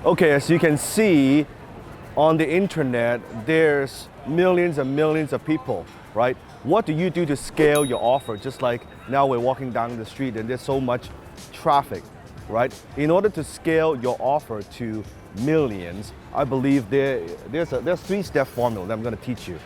Okay, as you can see on the internet, there's millions and millions of people, right? What do you do to scale your offer? Just like now we're walking down the street and there's so much traffic, right? In order to scale your offer to millions, I believe there's a three-step formula that I'm going to teach you.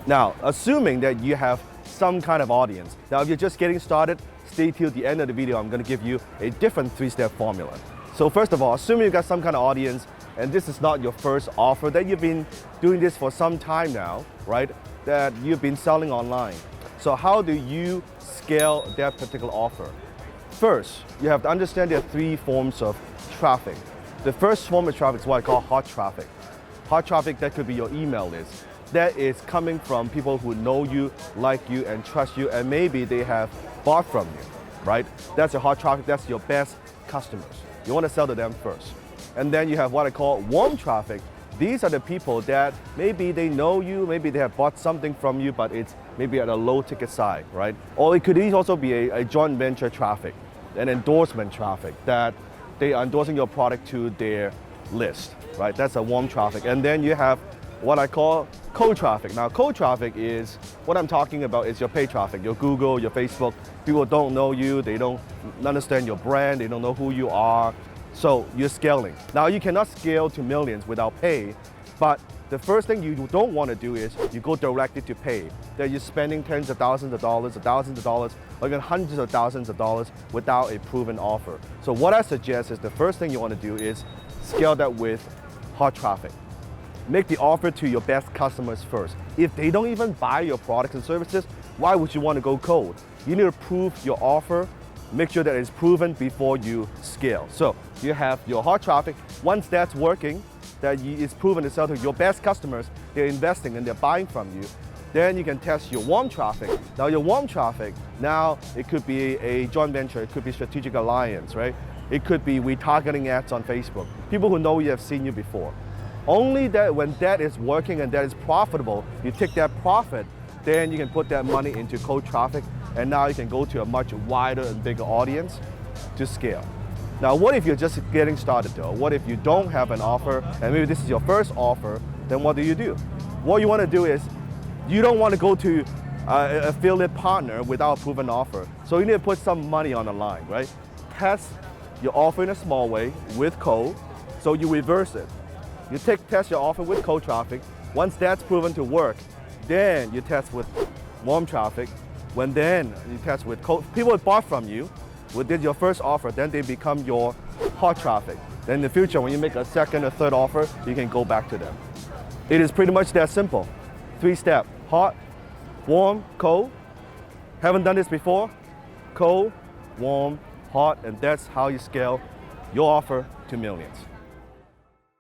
Now, assuming that you have some kind of audience. Now, if you're just getting started, stay till the end of the video. I'm going to give you a different three-step formula. So first of all, assuming you got some kind of audience and this is not your first offer, that you've been doing this for some time now, right? That you've been selling online. So how do you scale that particular offer? First, you have to understand there are three forms of traffic. The first form of traffic is what I call hot traffic. Hot traffic, that could be your email list. That is coming from people who know you, like you, and trust you, and maybe they have bought from you, right? That's your hot traffic, that's your best customers. You want to sell to them first. And then you have what I call warm traffic. These are the people that maybe they know you, maybe they have bought something from you, but it's maybe at a low ticket side, right? Or it could also be a joint venture traffic, an endorsement traffic, that they are endorsing your product to their list, right? That's a warm traffic. And then you have what I call cold traffic. Now, cold traffic is, what I'm talking about is your paid traffic, your Google, your Facebook. People don't know you, they don't understand your brand, they don't know who you are. So you're scaling. Now, you cannot scale to millions without pay, but the first thing you don't want to do is you go directly to pay. That you're spending tens of thousands of dollars, or even hundreds of thousands of dollars without a proven offer. So what I suggest is the first thing you want to do is scale that with hot traffic. Make the offer to your best customers first. If they don't even buy your products and services, why would you want to go cold? You need to prove your offer, make sure that it's proven before you scale. So you have your hot traffic. Once that's working, that it's proven to sell to your best customers, they're investing and they're buying from you, then you can test your warm traffic. Now your warm traffic, now it could be a joint venture, it could be strategic alliance, right? It could be retargeting ads on Facebook. People who know you have seen you before. Only that when that is working and that is profitable, you take that profit, then you can put that money into cold traffic, and now you can go to a much wider and bigger audience to scale. Now, what if you're just getting started though? What if you don't have an offer, and maybe this is your first offer, then what do? What you want to do is, you don't want to go to an affiliate partner without a proven offer. So you need to put some money on the line, right? Test your offer in a small way with cold, so you reverse it. You test your offer with cold traffic. Once that's proven to work, then you test with warm traffic. When then you test with cold, people bought from you, did your first offer, then they become your hot traffic. Then in the future, when you make a second or third offer, you can go back to them. It is pretty much that simple. 3-step, hot, warm, cold. Haven't done this before? Cold, warm, hot, and that's how you scale your offer to millions.